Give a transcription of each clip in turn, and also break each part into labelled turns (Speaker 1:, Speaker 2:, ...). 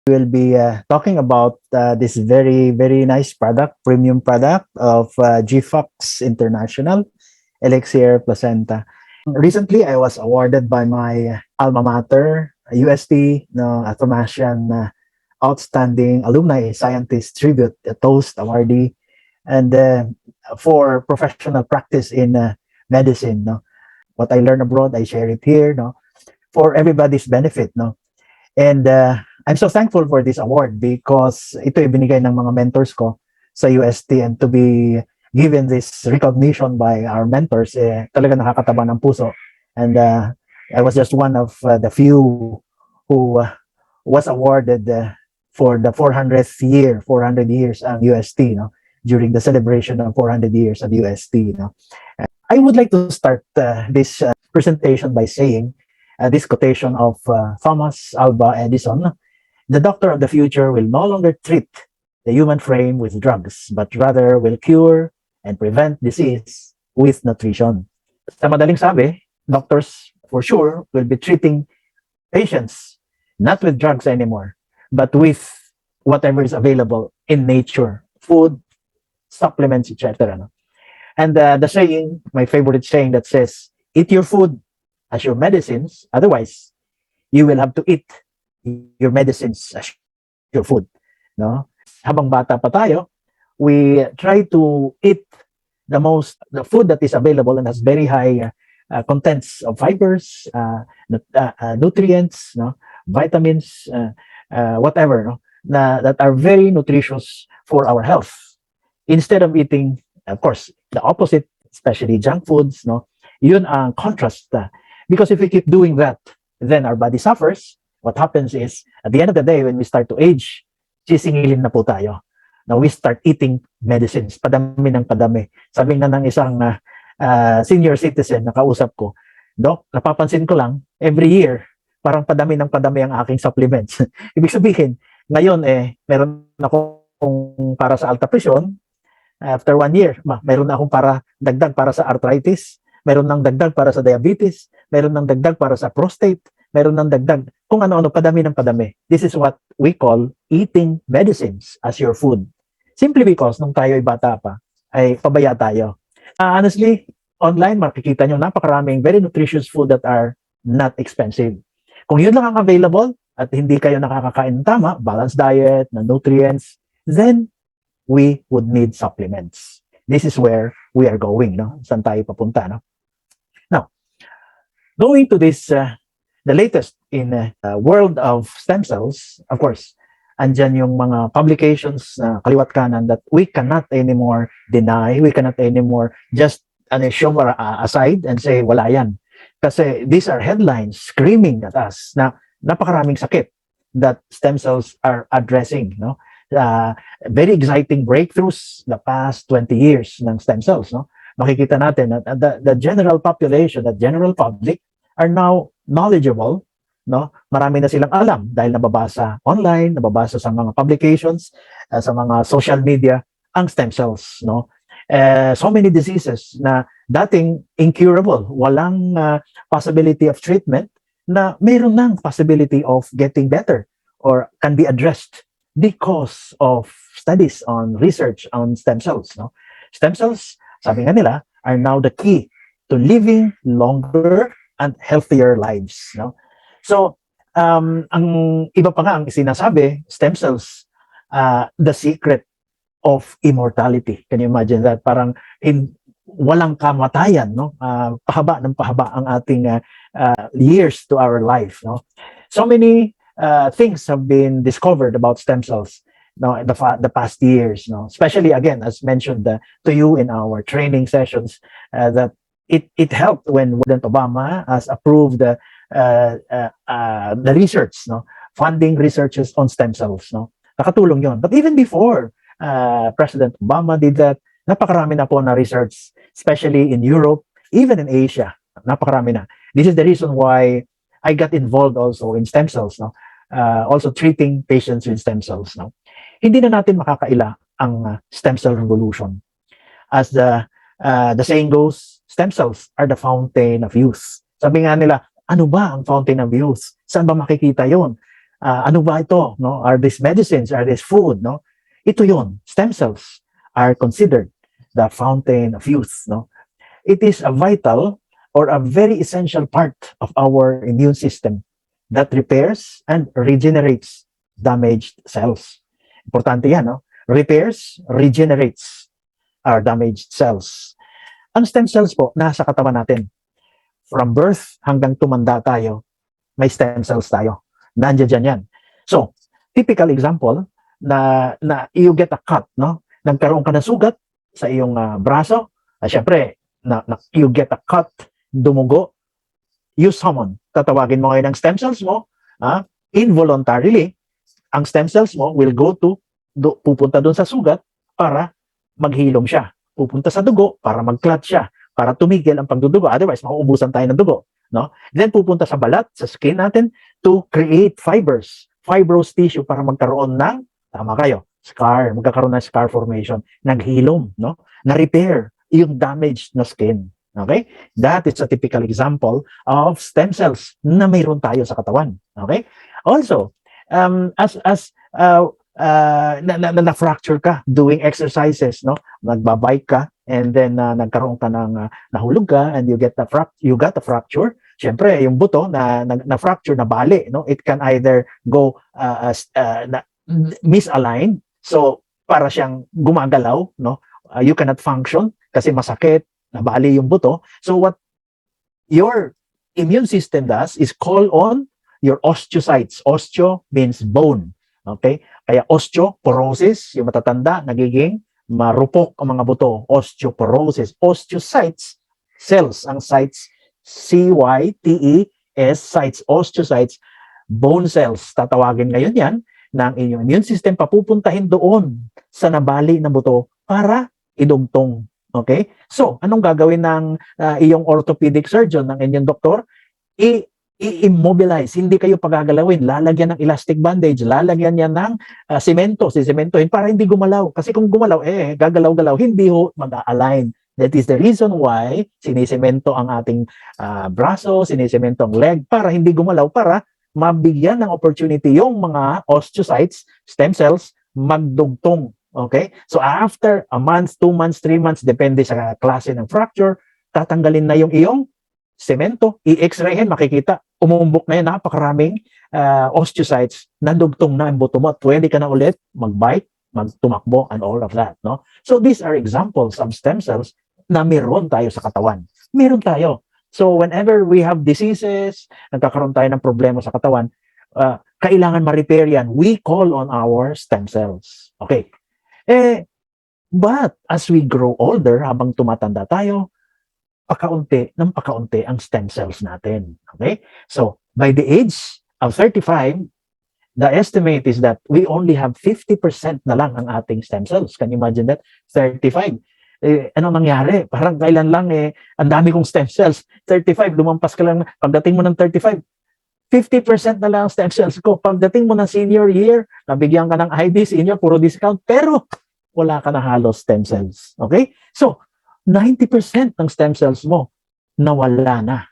Speaker 1: We'll be talking about this very, very nice product, premium product of GFox International, Elixir Placenta. Recently, I was awarded by my alma mater, UST, no, Athomasian Outstanding Alumni Scientist Tribute, a Toast awardee, and for professional practice in medicine. No? What I learn abroad, I share it here, no? For everybody's benefit. No? And I'm so thankful for this award because ito ibinigay ng mga mentors ko sa UST, and to be given this recognition by our mentors, talaga nakakataba ng puso. And I was just one of the few who was awarded for the 400th year, 400 years ang UST, no? During the celebration of 400 years of UST. No? I would like to start this presentation by saying this quotation of Thomas Alva Edison: "The doctor of the future will no longer treat the human frame with drugs, but rather will cure and prevent disease with nutrition." Sa madaling sabi, doctors for sure will be treating patients not with drugs anymore, but with whatever is available in nature, food, supplements, etc. No? And the saying, my favorite saying that says, "Eat your food as your medicines, otherwise you will have to eat your medicines as your food." No? Habang bata pa tayo, we try to eat the food that is available and has very high contents of fibers, nutrients, no? Vitamins, whatever, no? That are very nutritious for our health. Instead of eating, of course, the opposite, especially junk foods, no? Yun ang contrast. Because if we keep doing that, then our body suffers. What happens is, at the end of the day, when we start to age, sisingilin na po tayo. Now, we start eating medicines, padami ng padami. Sabi na ng isang senior citizen na kausap ko, "Doc, napapansin ko lang, every year, parang padami ng padami ang aking supplements." Ibig sabihin, ngayon, meron akong para sa alta presyon. After 1 year, meron na akong para dagdag para sa arthritis, meron nang dagdag para sa diabetes, meron nang dagdag para sa prostate, meron nang dagdag kung ano-ano, padami ng padami. This is what we call eating medicines as your food. Simply because nung tayo ay bata pa, ay pabaya tayo. Honestly, online makikita nyo napakaraming very nutritious food that are not expensive. Kung yun lang ang available at hindi kayo nakakakain ng tama, balanced diet, na nutrients, then we would need supplements. This is where we are going, no? Saan tayo papunta, no? Now, going to this, the latest in world of stem cells, of course, andyan yung mga publications na kaliwat kanan that we cannot anymore deny, we cannot anymore just show aside and say, wala yan. Kasi these are headlines screaming at us na napakaraming sakit that stem cells are addressing, no? Very exciting breakthroughs the past 20 years ng stem cells, no? Makikita natin that the general population, the general public are now knowledgeable, no? Marami na silang alam dahil nababasa online, nababasa sa mga publications, sa mga social media ang stem cells, no? So many diseases na dating incurable, walang possibility of treatment, na mayroon ng possibility of getting better or can be addressed because of studies on research on stem cells, no? Stem cells, sabi nga nila, are now the key to living longer and healthier lives, no? So, ang iba pa nga ang sinasabi, stem cells, the secret of immortality. Can you imagine that? Parang walang kamatayan, no? Pahaba ng pahaba ang ating years to our life, no? So many things have been discovered about stem cells, no, in the past years, no, especially again as mentioned to you in our training sessions, that it helped when President Obama has approved the research, no, funding researches on stem cells, no, nakatulong yon. But even before President Obama did that, napakarami na po na research, especially in Europe, even in Asia, napakarami na. This is the reason why I got involved also in stem cells, no? Also treating patients with stem cells, no? Hindi na natin makakaila ang stem cell revolution. As the saying goes, stem cells are the fountain of youth. Sabi nga nila, ano ba ang fountain of youth? Saan ba makikita yon? ano ba ito, no? Are these medicines? Are these food, no? Ito yun. Stem cells are considered the fountain of youth, no? It is a vital or a very essential part of our immune system that repairs and regenerates damaged cells. Importante yan, no? Repairs, regenerates our damaged cells. Ang stem cells po, nasa katawan natin. From birth hanggang tumanda tayo, may stem cells tayo. Nandiyan dyan yan. So, typical example na you get a cut, no? Nagkaroon ka ng sugat sa iyong braso. Syempre, you get a cut, dumugo, you summon. Tatawagin mo ngayon ang stem cells mo, involuntarily, ang stem cells mo will go to, pupunta doon sa sugat para maghilom siya. Pupunta sa dugo para mag-clot siya, para tumigil ang pagdudugo. Otherwise, mauubusan tayo ng dugo. No? Then pupunta sa balat, sa skin natin, to create fibers, fibrous tissue para magkaroon ng, tama kayo, scar, magkakaroon ng scar formation, naghilom, no? Na-repair yung damaged na skin. Okay? That is a typical example of stem cells na mayroon tayo sa katawan. Okay? Also, na-fracture ka doing exercises, no? Nagbabike ka and then nagkaroon ka ng nahulog ka and you got a fracture. Siyempre, yung buto na fracture, na bali, no? It can either go misaligned, so para siyang gumagalaw, no? You cannot function kasi masakit, nabali yung buto. So what your immune system does is call on your osteocytes. Osteo means bone. Okay? Kaya osteoporosis, yung matatanda, nagiging marupok ang mga buto. Osteoporosis. Osteocytes, cells. Ang sites, C-Y-T-E-S, sites, osteocytes, bone cells. Tatawagin ngayon yan ng inyong immune system, papupuntahin doon sa nabali na buto para idugtong. Okay? So, anong gagawin ng iyong orthopedic surgeon, ng inyong doktor? I-immobilize, hindi kayo pagagalawin, lalagyan ng elastic bandage, lalagyan niya ng semento, sisementohin para hindi gumalaw. Kasi kung gumalaw, gagalaw-galaw, hindi ho mag-a-align. That is the reason why sinisemento ang ating braso, sinisemento ang leg para hindi gumalaw, para mabigyan ng opportunity yung mga osteocytes, stem cells, magdugtong. Okay? So after a month, 2 months, 3 months, depende sa klase ng fracture, tatanggalin na yung iyong semento, i-x-rayhin, makikita, umumbok na yun, napakaraming osteocytes, nadugtong na ang buto mo, at pwede ka na ulit mag-bike, magtumakbo, and all of that. No? So these are examples of stem cells na meron tayo sa katawan. Meron tayo. So whenever we have diseases, nagkakaroon tayo ng problema sa katawan, kailangan ma-repair yan. We call on our stem cells. Okay. But as we grow older, habang tumatanda tayo, pakaunti ng pakaunti ang stem cells natin. Okay? So, by the age of 35, the estimate is that we only have 50% na lang ang ating stem cells. Can you imagine that? 35. Anong nangyari? Parang kailan lang ang dami kong stem cells. 35, lumampas ka lang. Pagdating mo ng 35, 50% na lang ang stem cells ko. Pagdating mo ng senior year, nabigyan ka ng ID, senior, puro discount, pero wala ka na halos stem cells. Okay? So, 90% ng stem cells mo nawala na.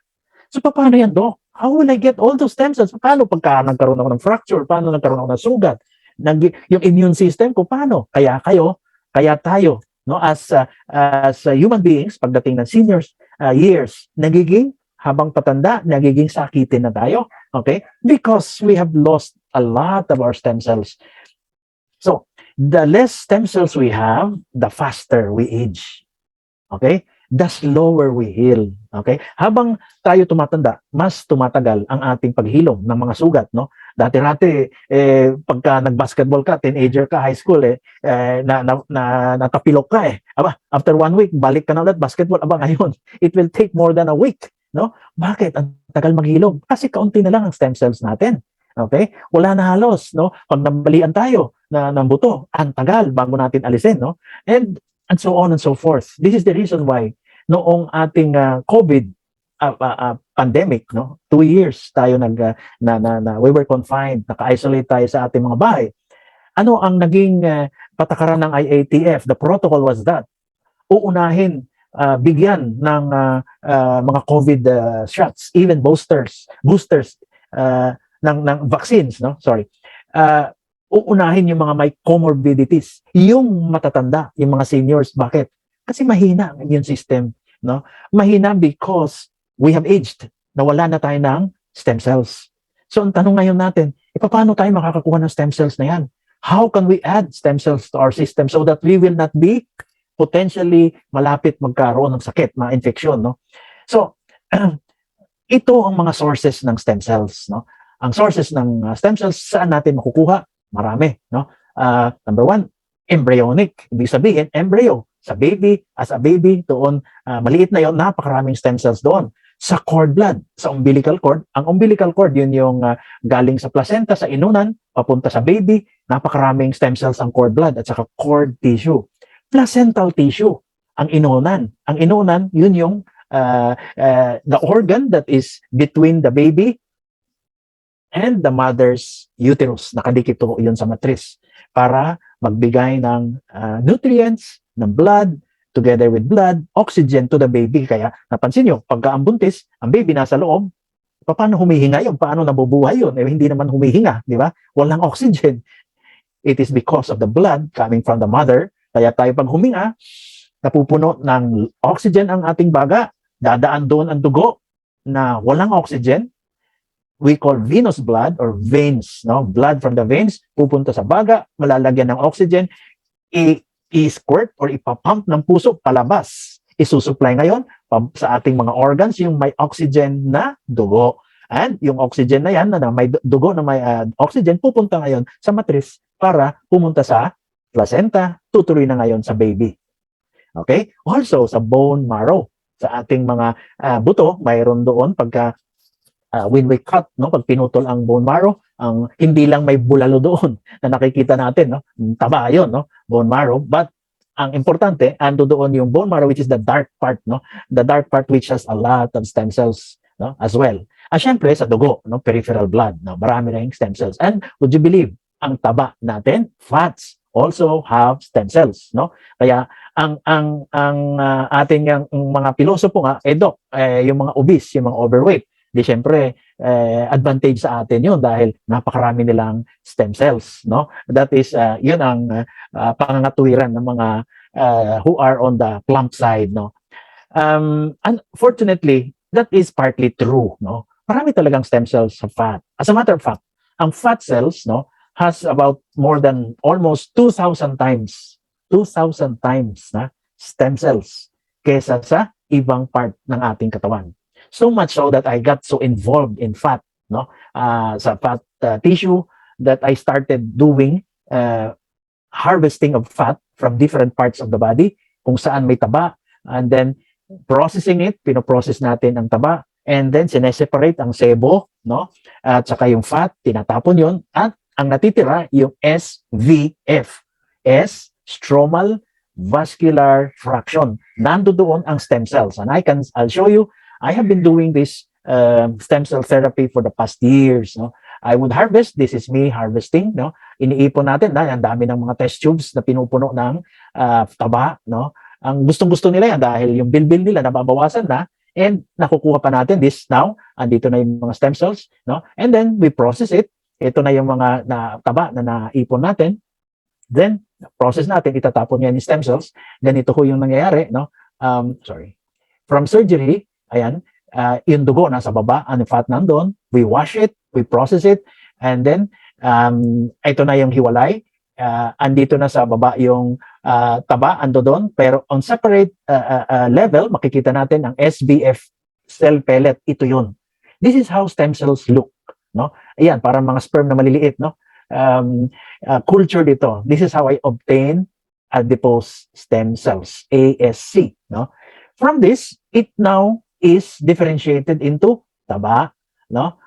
Speaker 1: So, paano yan, Doc? How will I get all those stem cells? Paano pagka nagkaroon ako ng fracture? Paano nagkaroon ako ng sugat? Yung immune system ko, paano? Kaya tayo, no, as human beings, pagdating ng seniors years, nagiging, habang patanda, nagiging sakitin na tayo. Okay? Because we have lost a lot of our stem cells. So, the less stem cells we have, the faster we age. Okay? The slower we heal. Okay? Habang tayo tumatanda, mas tumatagal ang ating paghilom ng mga sugat, no? Dati-rati, pagka nag-basketball ka, teenager ka, high school, natapilok ka Aba, after 1 week, balik ka na ulit, basketball. Aba, ngayon, it will take more than a week. No? Bakit? Ang tagal maghilom. Kasi kaunti na lang ang stem cells natin. Okay? Wala na halos, no? Pag nabalian tayo ng buto, ang tagal bago natin alisin, no? And so on and so forth. This is the reason why noong ating COVID pandemic, no? 2 years tayo we were confined, naka-isolate tayo sa ating mga bahay. Ano ang naging patakaran ng IATF? The protocol was that uunahin bigyan ng mga COVID shots, even boosters ng vaccines, no? Sorry. Uunahin yung mga may comorbidities, yung matatanda, yung mga seniors. Bakit? Kasi mahina ang immune system, no? Mahina because we have aged. Nawala na tayo ng stem cells. So, ang tanong ngayon natin, paano tayo makakakuha ng stem cells na yan? How can we add stem cells to our system so that we will not be potentially malapit magkaroon ng sakit, mga infeksyon, no? So, ito ang mga sources ng stem cells, no? Ang sources ng stem cells, saan natin makukuha? Marami, no? Number one, embryonic. Ibig sabihin, embryo. Sa baby, as a baby, doon, maliit na yon, napakaraming stem cells doon. Sa cord blood, sa umbilical cord. Ang umbilical cord, yun yung galing sa placenta, sa inunan, papunta sa baby, napakaraming stem cells ang cord blood at saka cord tissue. Placental tissue, ang inunan. Ang inunan, yun yung the organ that is between the baby and the mother's uterus. Nakadikit po yun sa matris para magbigay ng nutrients, ng blood, together with blood, oxygen to the baby. Kaya napansin nyo, pagka ang buntis, ang baby nasa loob, paano humihinga yun? Paano nabubuhay yun? Eh, hindi naman humihinga, di ba? Walang oxygen. It is because of the blood coming from the mother. Kaya tayo pag huminga, napupuno ng oxygen ang ating baga, dadaan doon ang dugo na walang oxygen. We call venous blood or veins, no? Blood from the veins pupunta sa baga, malalagyan ng oxygen, i-squirt or ipapump ng puso palabas. Isusupply ngayon sa ating mga organs yung may oxygen na dugo. And yung oxygen na yan, na may dugo na may oxygen, pupunta ngayon sa matris para pumunta sa placenta, tutuloy na ngayon sa baby. Okay? Also, sa bone marrow, sa ating mga buto, mayroon doon pagka when we cut, no, pag pinutol ang bone marrow, ang hindi lang may bulalo doon na nakikita natin, no, taba yun, no, bone marrow, but ang importante, ando doon yung bone marrow, which is the dark part, no, the dark part which has a lot of stem cells, no, as well. At syempre sa dugo, no, peripheral blood, no, marami ring stem cells. And would you believe, ang taba natin, fats also have stem cells, no? Kaya ang ating yung mga pilosopo nga, doc, yung mga obese, yung mga overweight, di syempre advantage sa atin yun dahil napakarami nilang stem cells, no? That is yun ang pangangatuwiran ng mga who are on the plump side, no? Unfortunately, that is partly true, no? Marami talagang stem cells sa fat. As a matter of fact, ang fat cells, no, has about more than almost 2,000 times na stem cells kesa sa ibang part ng ating katawan. So much so that I got so involved in fat, no, sa fat tissue, that I started doing harvesting of fat from different parts of the body, kung saan may taba, and then processing it, pinoprocess natin ang taba, and then sineseparate ang sebo, no, at saka yung fat, tinatapon yon, at ang natitira yung SVF, stromal vascular fraction. Nando doon ang stem cells, and I'll show you. I have been doing this stem cell therapy for the past years, no. I would harvest, this is me harvesting, no. Iniipon natin, ang dami ng mga test tubes na pinupuno ng taba, no. Ang gustong-gusto nila yan dahil yung bilbil nila nababawasan na, and nakukuha pa natin this now, andito na yung mga stem cells, no. And then we process it. Ito na yung mga taba na naipon natin. Then process natin, itatapon yan yung stem cells. Ganito ho yung nangyayari, no. From surgery, ayan, yung dugo nasa baba, ang fat nandun, we wash it, we process it, and then ito na yung hiwalay, andito na sa baba yung taba, ando doon, pero on separate level, makikita natin ang SBF cell pellet, ito yun. This is how stem cells look, no? Ayan, parang mga sperm na maliliit, no? Culture dito. This is how I obtain adipose stem cells, ASC, no? From this, it now is differentiated into taba, no?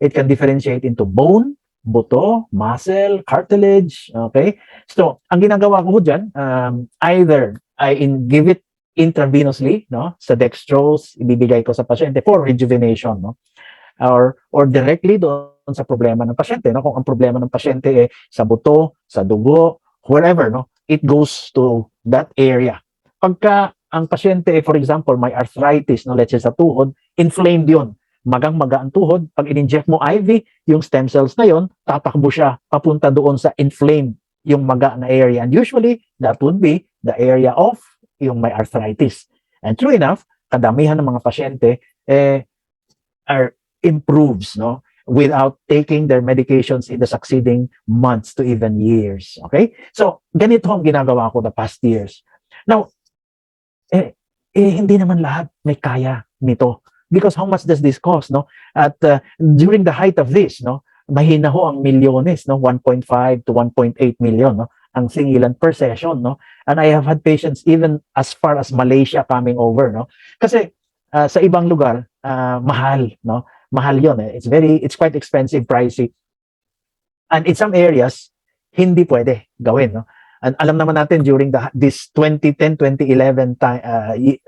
Speaker 1: It can differentiate into bone, buto, muscle, cartilage, okay? So, ang ginagawa ko dyan, either I give it intravenously, no? Sa dextrose, ibibigay ko sa pasyente for rejuvenation, no? Or directly doon sa problema ng pasyente, no? Kung ang problema ng pasyente ay sa buto, sa dugo, wherever, no? It goes to that area. Pagka ang pasyente, for example, may arthritis, no, let's say sa tuhod, inflamed yun. magang-maga ang tuhod. Pag in-inject mo IV, yung stem cells na yon, tatakbo siya papunta doon sa inflamed yung maga na area. And usually, that would be the area of yung may arthritis. And true enough, kadamihan ng mga pasyente are improves, no, without taking their medications in the succeeding months to even years. Okay? So, ganito ang ginagawa ko the past years. Now, hindi naman lahat may kaya nito. Because how much does this cost, no? At during the height of this, no, mahina ho ang milyones, no, 1.5 to 1.8 million, no, ang singilan per session, no. And I have had patients even as far as Malaysia coming over, no. Kasi sa ibang lugar, mahal, no. Mahal 'yon, eh. It's quite expensive, pricey. And in some areas, hindi pwede gawin, no. And alam naman natin during this 2010, 2011 time,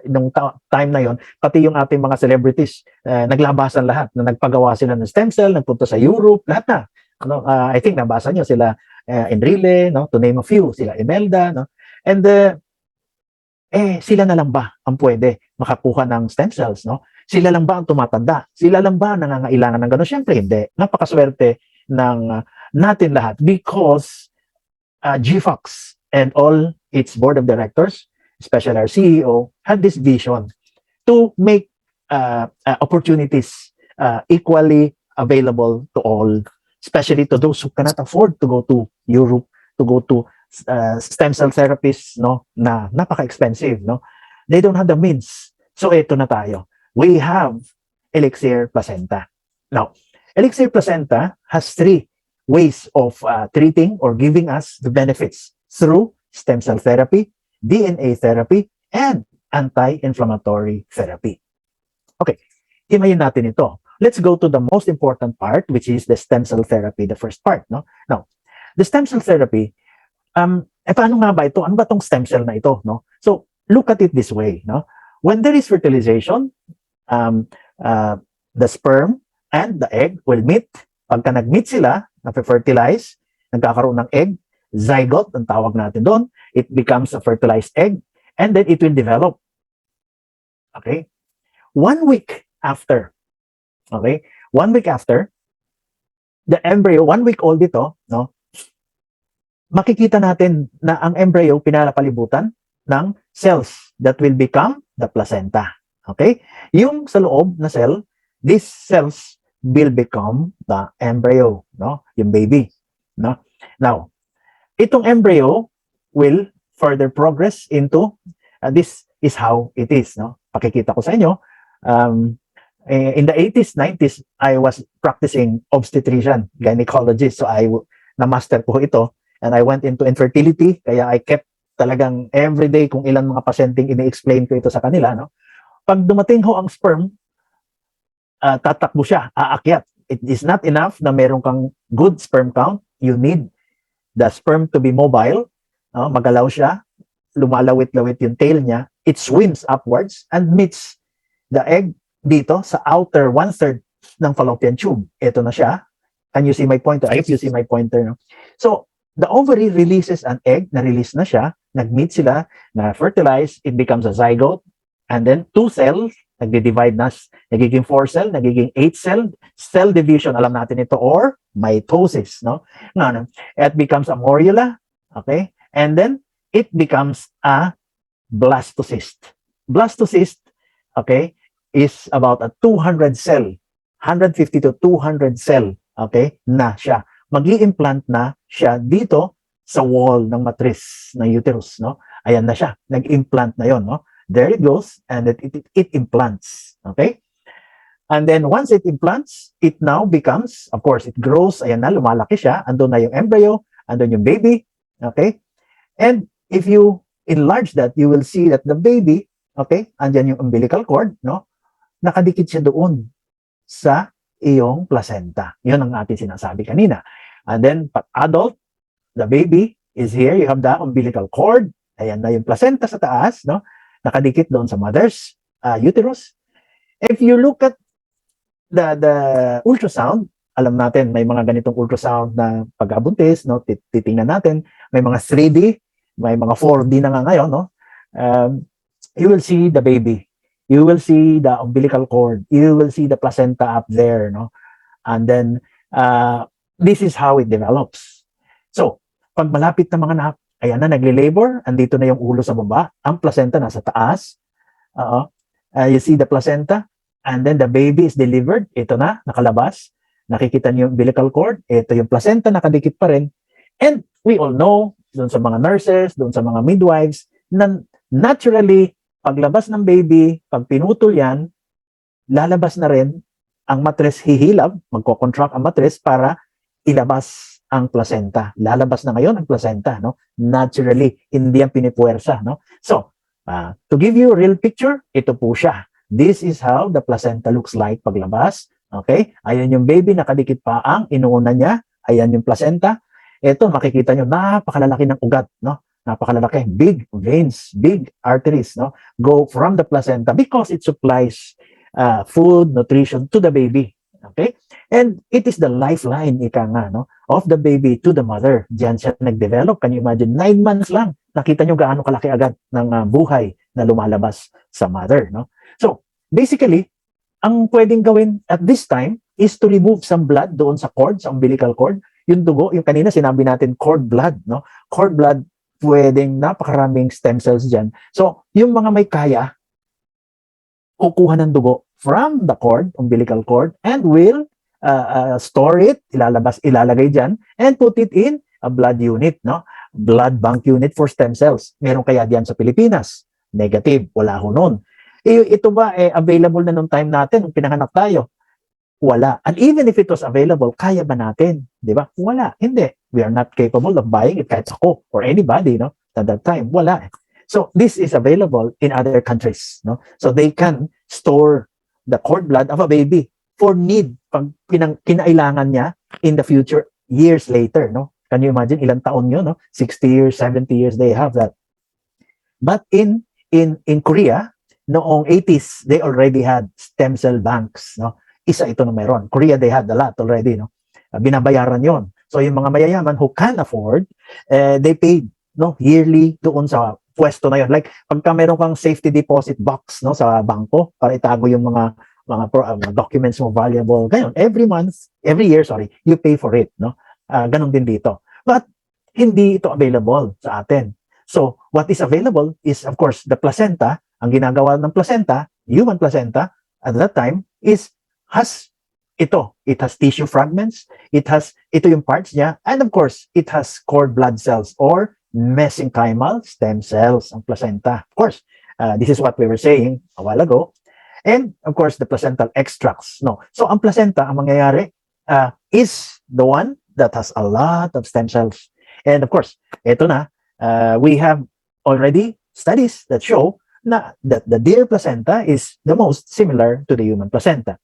Speaker 1: nung time na yon, pati yung ating mga celebrities, naglabasan lahat, na nagpagawa sila ng stem cell, nagpunta sa Europe, lahat na. No? I think nabasa nyo sila Enrile, no? To name a few, sila Imelda. No? And sila na lang ba ang pwede makakuha ng stem cells? No? Sila lang ba ang tumatanda? Sila lang ba nangangailangan ng gano'n? Siyempre hindi. Napakaswerte ng natin lahat because GFox and all its board of directors, especially our CEO, had this vision to make opportunities equally available to all, especially to those who cannot afford to go to Europe, to go to stem cell therapists, no, na napaka-expensive, no. They don't have the means. So ito na tayo. We have Elixir Placenta. Now, Elixir Placenta has 3 ways of treating or giving us the benefits through stem cell therapy, DNA therapy, and anti-inflammatory therapy. Okay, himayin natin ito. Let's go to the most important part, which is the stem cell therapy, the first part. No? Now, the stem cell therapy, paano nga ba ito? Ano ba itong stem cell na ito? No? So, look at it this way. No? When there is fertilization, the sperm and the egg will meet. Pagka nag-meet sila, na-fertilize, nagkakaroon ng egg, zygote, ang tawag natin doon, it becomes a fertilized egg, and then it will develop. Okay? 1 week after, okay? 1 week after, the embryo, 1 week old ito, no? Makikita natin na ang embryo pinapalibutan ng cells that will become the placenta. Okay? Yung sa loob na cell, these cells will become the embryo, no? Yung baby, no? Now, itong embryo will further progress into this is how it is, no? Pakikita ko sa inyo. In the 80s, 90s, I was practicing obstetrician, gynecologist. So na-master ko ito and I went into infertility. Kaya I kept talagang everyday kung ilan mga pasyenteng ini-explain ko ito sa kanila, no? Pag dumating ho ang sperm, tatakbo siya, aakyat. It is not enough na meron kang good sperm count. You need the sperm to be mobile. Magalaw siya, lumalawit-lawit yung tail niya. It swims upwards and meets the egg dito sa outer 1/3 ng fallopian tube. Ito na siya. Can you see my pointer? I hope you see my pointer. No? So, the ovary releases an egg, na-release na siya, nag-meet sila, na-fertilize, it becomes a zygote, and then 2 cells, nagdi-divide na, nagiging 4 cell, nagiging 8 cell, cell division, alam natin ito, or mitosis, no? It becomes a morula, okay? And then, it becomes a blastocyst. Blastocyst, okay, is about a 200 cell, 150 to 200 cell, okay, na siya. Mag-i-implant na siya dito sa wall ng matris ng uterus, no? Ayan na siya, nag-implant na yon, no? There it goes, and it implants, okay? And then once it implants, it now becomes, of course, it grows, ayan na, lumalaki siya, andun na yung embryo, andun yung baby, okay? And if you enlarge that, you will see that the baby, okay, andyan yung umbilical cord, no? Nakadikit siya doon sa iyong placenta. Yun ang ating sinasabi kanina. And then, pag adult, the baby is here, you have the umbilical cord, ayan na yung placenta sa taas, no? Nakadikit doon sa mother's uterus. If you look at the ultrasound, alam natin may mga ganitong ultrasound na pag-abuntis, no? Titingnan natin, may mga 3D, may mga 4D na nga ngayon, no? You will see the baby. You will see the umbilical cord. You will see the placenta up there, no? And then, this is how it develops. So, pag malapit na mga anak, ayan na, nagle-labor, andito na yung ulo sa baba, ang placenta nasa taas. You see the placenta, and then the baby is delivered. Ito na, nakalabas. Nakikita niyo yung umbilical cord. Ito yung placenta, nakadikit pa rin. And we all know, doon sa mga nurses, doon sa mga midwives, na naturally, paglabas ng baby, pag pinutol yan, lalabas na rin ang matres, hihilab, magko-contract ang matres para ilabas ang placenta. Lalabas na ngayon ang placenta, no? Naturally, hindi yan pinipuwersa, no? So, to give you a real picture, ito po siya. This is how the placenta looks like paglabas. Okay? Ayan yung baby, nakadikit pa ang inuuna niya. Ayan yung placenta. Ito, makikita nyo, napakalalaki ng ugat, no? Napakalalaki. Big veins, big arteries, no? Go from the placenta because it supplies food, nutrition to the baby. Okay? And it is the lifeline, ika nga, no? Of the baby to the mother. Diyan siya nag-develop. Can you imagine? 9 months lang. Nakita nyo gaano kalaki agad ng buhay na lumalabas sa mother, no? So, basically, ang pwedeng gawin at this time is to remove some blood doon sa cord, sa umbilical cord. Yung dugo, yung kanina sinabi natin cord blood, no? Cord blood, pwedeng napakaraming stem cells dyan. So, yung mga may kaya, kukuha ng dugo from the cord, umbilical cord, and will store it, ilalagay dyan, and put it in a blood unit, no? Blood bank unit for stem cells. Meron kaya diyan sa Pilipinas? Negative, wala ho nun. Ito ba available na nung time natin, nung pinanganak tayo? Wala. And even if it was available, kaya ba natin? Di ba? Wala. Hindi. We are not capable of buying it kahit ako or anybody, no? At that time, wala. So, this is available in other countries, no? So, they can store the cord blood of a baby for need pag kinailangan niya in the future, years later, no? Can you imagine ilang taon yun, no? 60 years, 70 years, they have that. But in Korea, noong 80s, they already had stem cell banks, no? Isa ito na meron. Korea, they had a lot already, no? Binabayaran yon. So, yung mga mayayaman who can afford, they paid, no? Yearly doon sa pwesto na yon. Like, pagka meron kang safety deposit box, no? Sa bangko, para itago yung mga documents mo valuable. Ganyan, every year, you pay for it, no? Ganon din dito. But, hindi ito available sa atin. So, what is available is, of course, the placenta. Ang ginagawa ng placenta, human placenta, at that time, it has tissue fragments, ito yung parts niya, and of course, it has cord blood cells or mesenchymal stem cells, ang placenta. Of course, this is what we were saying a while ago. And of course, the placental extracts. No. So, ang placenta, ang mangyayari, is the one that has a lot of stem cells. And of course, ito na, we have already studies that show that the deer placenta is the most similar to the human placenta.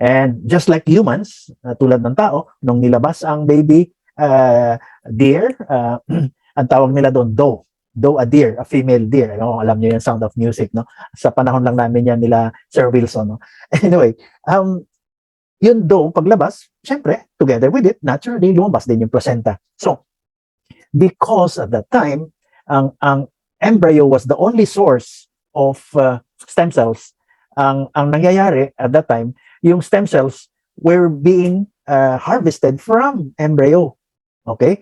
Speaker 1: And just like humans, tulad ng tao, nung nilabas ang baby deer, ang tawag nila doon, doe a deer, a female deer. Alam niyo yung Sound of Music, no? Sa panahon lang namin yan nila Sir Wilson, no? Anyway, yung doe, paglabas, syempre, together with it, naturally, lumabas din yung placenta. So, because at that time, ang embryo was the only source of stem cells, ang nangyayari at that time, yung stem cells were being harvested from embryo. Okay?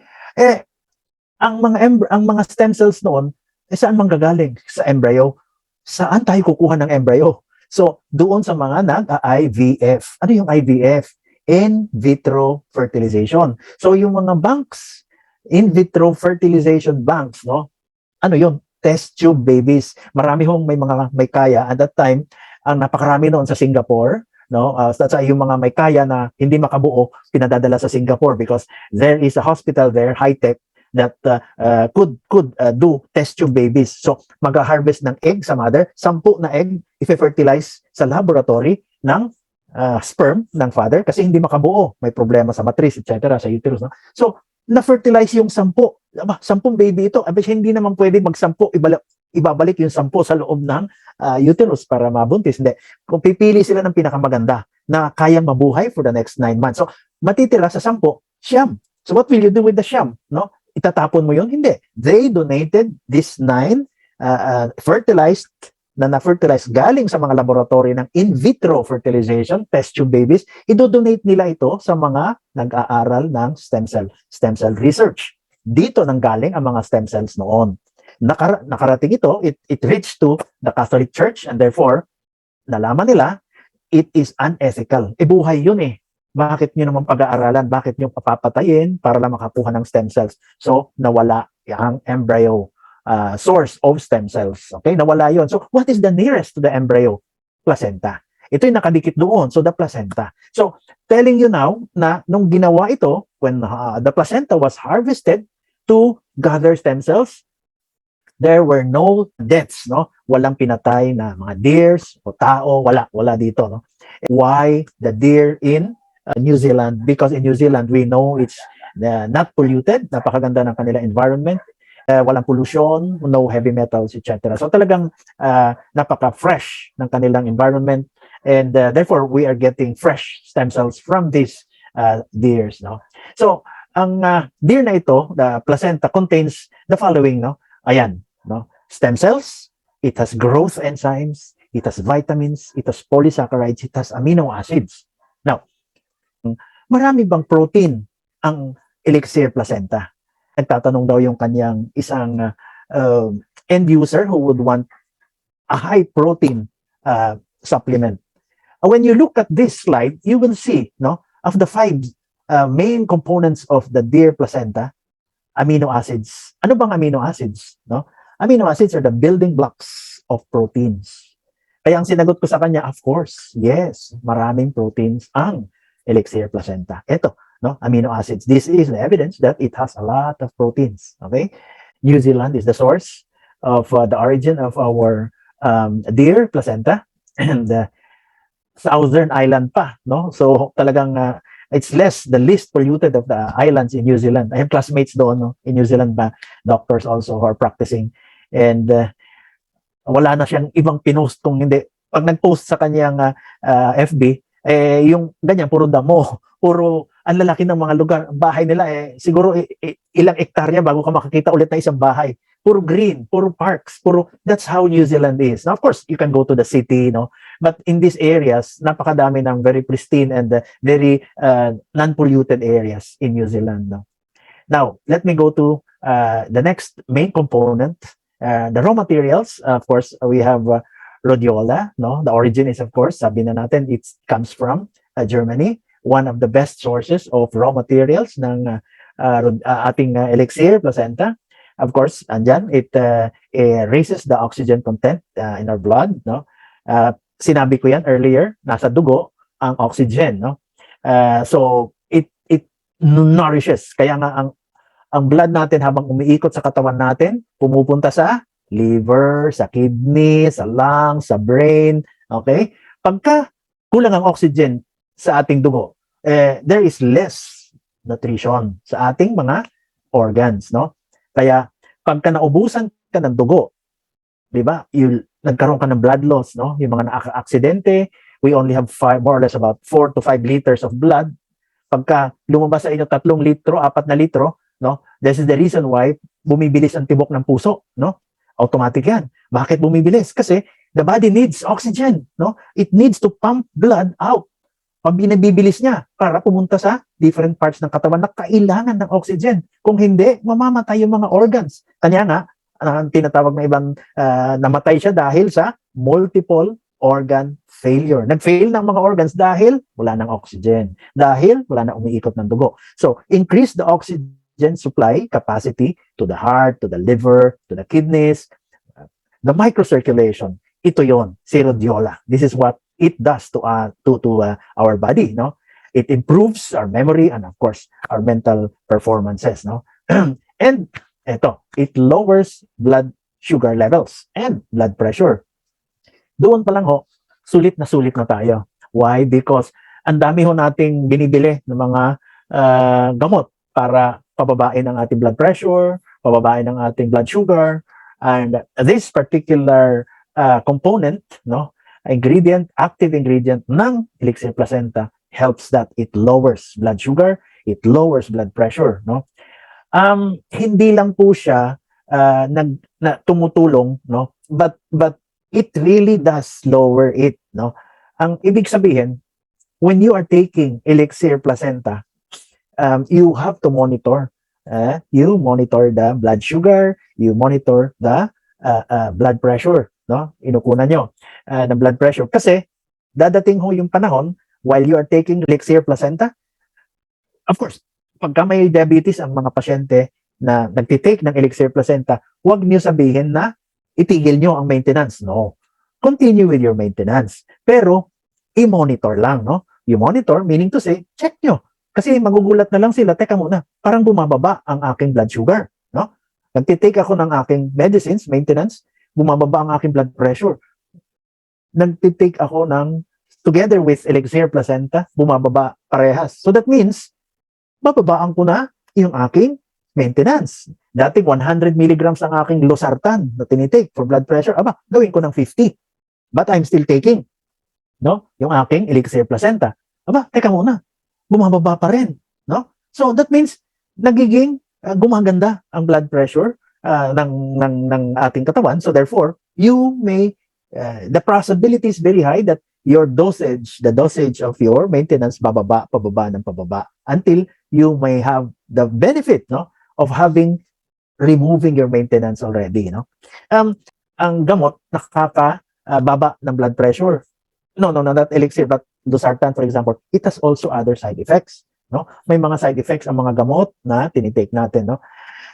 Speaker 1: Ang mga stem cells noon, saan manggagaling? Sa embryo. Saan tayo kukuha ng embryo? So, doon sa mga nag-IVF. Ano yung IVF? In vitro fertilization. So, yung mga banks, in vitro fertilization banks, no? Ano yun? Test tube babies. Marami hong may kaya. At that time, ang napakarami noon sa Singapore, no? That's yung mga may kaya na hindi makabuo, pinadadala sa Singapore because there is a hospital there, high-tech, that could do test tube babies. So, mag-harvest ng egg sa mother, 10 na egg, i-fertilize sa laboratory ng sperm ng father kasi hindi makabuo. May problema sa matrice, etc., sa uterus. No? So, na-fertilize yung 10. 10 baby ito. Abis, hindi naman pwede mag-10, ibabalik yung 10 sa loob ng uterus para mabuntis. Hindi. Kung pipili sila ng pinakamaganda na kayang mabuhay for the next 9 months. So, matitira sa 10, siyam. So, what will you do with the siyam? No? Itatapon mo yun? Hindi. They donated this 9 fertilized na na-fertilize galing sa mga laboratory ng in vitro fertilization, test tube babies, idodonate nila ito sa mga nag-aaral ng stem cell research. Dito nang galing ang mga stem cells noon. Nakarating ito, it reached to the Catholic Church, and therefore, nalaman nila, it is unethical. Buhay yun eh. Bakit nyo naman pag-aaralan? Bakit nyo papapatayin para lang makakuha ng stem cells? So, nawala ang embryo source of stem cells. Okay? Nawala yon. So, what is the nearest to the embryo? Placenta. Ito yung nakadikit doon. So, the placenta. So, telling you now na nung ginawa ito, when the placenta was harvested to gather stem cells, there were no deaths, no? Walang pinatay na mga deers o tao, wala dito, no? Why the deer in New Zealand? Because in New Zealand, we know it's not polluted, napakaganda ng kanila environment, walang pollution, no heavy metals, etc. So talagang napaka-fresh ng kanilang environment, and therefore we are getting fresh stem cells from these deers, no? So ang deer na ito, the placenta, contains the following, no? Ayan, no? Stem cells, it has growth enzymes, it has vitamins, it has polysaccharides, it has amino acids. Now, marami bang protein ang elixir placenta? Nagtatanong daw yung kanyang isang end user who would want a high protein supplement. When you look at this slide, you will see, no, of the 5 main components of the deer placenta, amino acids. Ano bang amino acids? No? Amino acids are the building blocks of proteins. Kaya ang sinagot ko sa kanya, of course, yes, maraming proteins ang elixir placenta. Ito, no, amino acids. This is the evidence that it has a lot of proteins. Okay? New Zealand is the source of the origin of our deer placenta, and southern island pa, no? So talagang it's the least polluted of the islands in New Zealand. I have classmates doon, no, in New Zealand ba, doctors also who are practicing, and wala na siyang ibang pinost kung hindi. Pag nag-post sa kanyang FB, yung ganyan, puro damo, puro ang lalaki ng mga lugar, bahay nila, siguro ilang hektarya bago ka makakita ulit na isang bahay. Puro green, puro parks, that's how New Zealand is. Now, of course, you can go to the city, no? But in these areas, napakadami ng very pristine and very non-polluted areas in New Zealand, no? Now, let me go to the next main component, the raw materials. Of course, we have rhodiola, no? The origin is, of course, sabi na natin, it comes from Germany, one of the best sources of raw materials ng ating elixir placenta. Of course, andyan, it raises the oxygen content in our blood, no? Sinabi ko yan earlier, nasa dugo ang oxygen, no? So it nourishes. Kaya nga ang blood natin habang umiikot sa katawan natin, pumupunta sa liver, sa kidney, sa lungs, sa brain, okay? Pagka kulang ang oxygen sa ating dugo, there is less nutrition sa ating mga organs, no? Kaya pagka naubusan ka ng dugo, 'di ba? Nagkaroon ka ng blood loss, no? Yung mga aksidente, we only have more or less about 4 to 5 liters of blood. Pagka lumabas sa inyo 3 litro, 4 na litro, no? This is the reason why bumibilis ang tibok ng puso, no? Automatic 'yan. Bakit bumibilis? Kasi the body needs oxygen, no? It needs to pump blood out. Pag binabibilis niya para pumunta sa different parts ng katawan na kailangan ng oxygen. Kung hindi, mamamatay yung mga organs. Kanya nga, ang tinatawag na ibang namatay siya dahil sa multiple organ failure. Nag-fail ng mga organs dahil wala ng oxygen. Dahil wala na umiikot ng dugo. So, increase the oxygen supply capacity to the heart, to the liver, to the kidneys, the microcirculation. Ito yon, si rhodiola. This is what it does to our body, no? It improves our memory and of course our mental performances, no? And it lowers blood sugar levels and blood pressure. Doon pa lang sulit na tayo. Why? Because ang dami nating binibili ng mga gamot para pababain ang ating blood pressure, pababain ang ating blood sugar, and this particular component, no? Active ingredient ng elixir placenta helps that. It lowers blood sugar, it lowers blood pressure, no? Hindi lang po siya tumutulong, no? But it really does lower it, no? Ang ibig sabihin, when you are taking elixir placenta, you have to monitor. You monitor the blood sugar, you monitor the blood pressure, no? Inukunan nyo ng blood pressure. Kasi, dadating ho yung panahon, while you are taking elixir placenta, of course, pagka may diabetes ang mga pasyente na nagtitake ng elixir placenta, huwag niyo sabihin na itigil nyo ang maintenance. No. Continue with your maintenance. Pero, i-monitor lang, no? You monitor, meaning to say, check nyo. Kasi magugulat na lang sila, teka muna, parang bumababa ang aking blood sugar, no? Nagtitake ako ng aking medicines, maintenance, bumababa ang aking blood pressure. Nagtitake ako ng, together with elixir placenta, bumababa parehas. So that means, bababaan ko na yung aking maintenance. Dati 100 milligrams ang aking losartan na tinitake for blood pressure. Aba, gawin ko ng 50. But I'm still taking, no? Yung aking elixir placenta. Aba, teka muna. Bumababa pa rin, no? So that means nagiging gumaganda ang blood pressure ng ating katawan. So therefore, you may the possibility is very high that your dosage, the dosage of your maintenance, pababa ng pababa until you may have the benefit, no, of removing your maintenance already, no. Ang gamot nakakababa ng blood pressure. No, not elixir, but losartan, for example, it has also other side effects, no. May mga side effects ang mga gamot na tinitake natin, no.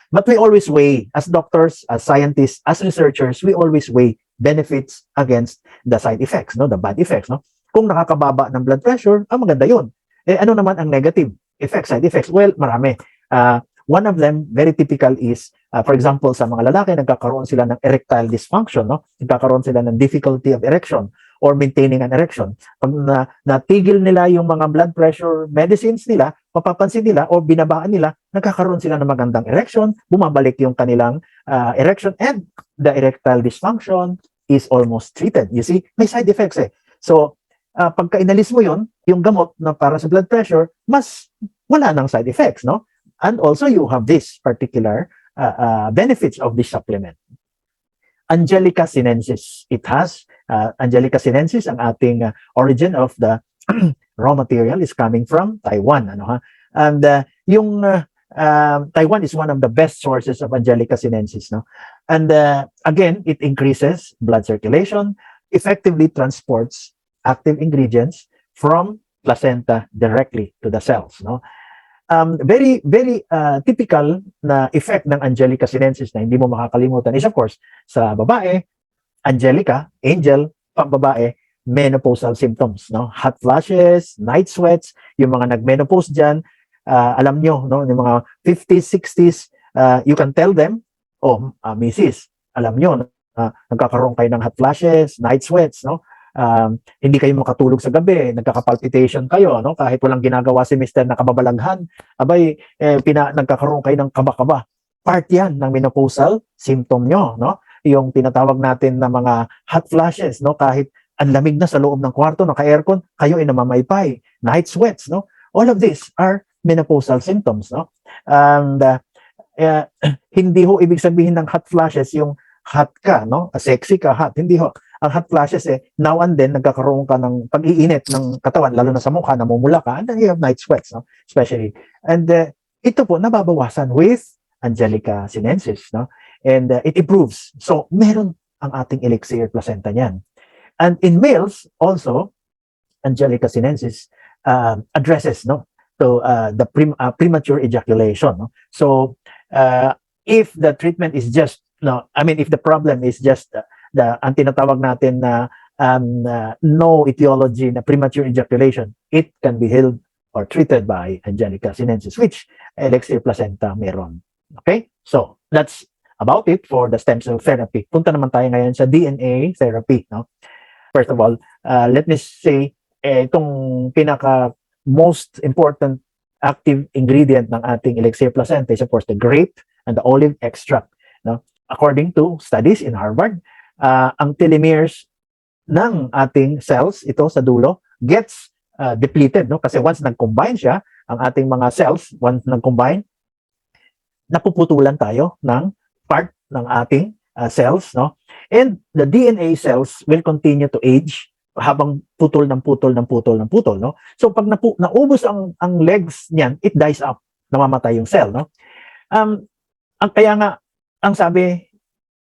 Speaker 1: But we always weigh, as doctors, as scientists, as researchers, we always weigh benefits against the side effects, no, the bad effects, no. Kung nakakababa ng blood pressure, maganda yun. Ano naman ang negative effects, side effects? Well, marami. One of them, very typical is, for example, sa mga lalaki, nagkakaroon sila ng erectile dysfunction, no? Nagkakaroon sila ng difficulty of erection or maintaining an erection. Pag natigil nila yung mga blood pressure medicines nila, mapapansin nila o binabaan nila, nagkakaroon sila ng magandang erection, bumabalik yung kanilang erection, and the erectile dysfunction is almost treated. You see, may side effects eh. So, pagka inalis mo yun, yung gamot na para sa blood pressure, mas wala nang side effects, no? And also, you have this particular benefits of this supplement. Angelica sinensis. It has Angelica sinensis, ang ating origin of the raw material is coming from Taiwan. Ano, ha? And yung Taiwan is one of the best sources of Angelica sinensis. No? And again, it increases blood circulation, effectively transports active ingredients from placenta directly to the cells. No? Very typical na effect ng Angelica sinensis na hindi mo makakalimutan is of course sa babae, Angelica, angel, pang babae, menopausal symptoms, no? Hot flashes, night sweats, yung mga nag-menopause dyan, alam nyo, no? Yung mga 50s, 60s, you can tell them, misis, alam nyo, nagkakaroon kayo ng hot flashes, night sweats, no? Hindi kayo makatulog sa gabi, nagkaka-palpitation kayo, no? Kahit walang ginagawa si Mr. na kababalaghan, abay, nagkakaroon kayo ng kaba-kaba. Part yan ng menopausal symptom nyo, no? Yung tinatawag natin na mga hot flashes, no? Kahit ang lamig na sa loob ng kwarto, naka-aircon, kayo ay namamaypay. Night sweats, no? All of these are menopausal symptoms, no? And hindi ho ibig sabihin ng hot flashes yung hot ka, no? Sexy ka, hot. Hindi ho. Ang hot flashes now and then nagkakaroon ka ng pag-iinit ng katawan, lalo na sa mukha, namumula ka, and then you have night sweats, no? Especially. And ito po, nababawasan with Angelica sinensis, no? And it improves. So, meron ang ating elixir placenta niyan. And in males, also, Angelica sinensis addresses, no, to the premature ejaculation. No? So, if the treatment is just, no, I mean, if the problem is just ang tinatawag natin na no etiology na premature ejaculation, it can be healed or treated by Angelica sinensis, which elixir placenta meron. Okay? So, that's about it for the stem cell therapy. Punta naman tayo ngayon sa DNA therapy. No? First of all, let me say, itong pinaka most important active ingredient ng ating elixir placenta is of course the grape and the olive extract. No? According to studies in Harvard, ang telomeres ng ating cells, ito sa dulo, gets depleted. No? Kasi once nag-combine siya, ang ating mga cells, once nag-combine, napuputulan tayo ng part ng ating cells, no? And the DNA cells will continue to age habang putol ng putol ng putol ng putol, no? So pag naubos ang legs niyan, it dies up, namamatay yung cell, no? Kaya nga, ang sabi,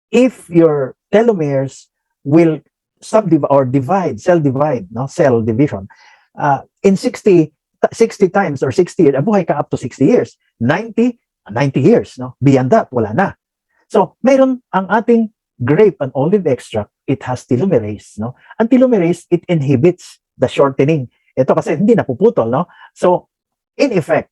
Speaker 1: if your telomeres will subdivide or divide, cell divide, no? Cell division, in 60 times or 60 years, buhay ka up to 60 years, 90 years, no? Beyond that, wala na. So, mayroon ang ating grape and olive extract, it has telomerase, no? Ang telomerase, it inhibits the shortening. Ito kasi hindi napuputol, no? So, in effect,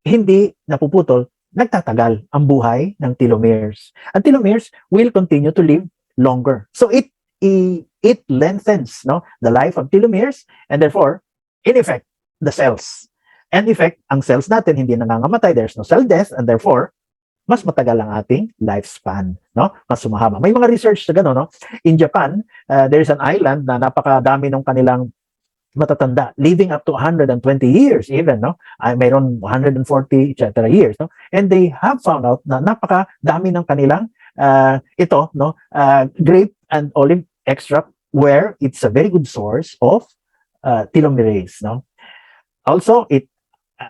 Speaker 1: hindi napuputol, nagtatagal ang buhay ng telomeres. Ang telomeres will continue to live longer. So, it lengthens, no, the life of telomeres, and therefore, in effect, the cells. And in effect, ang cells natin hindi nangangamatay, there's no cell death, and therefore, mas matagal ang ating lifespan, no? Mas sumahaba. May mga research na gano'n, no? In Japan, there is an island na napakadami ng kanilang matatanda, living up to 120 years even, no? Mayroon 140, etc. years, no? And they have found out na napakadami ng kanilang grape and olive extract where it's a very good source of telomerase, no? Also, it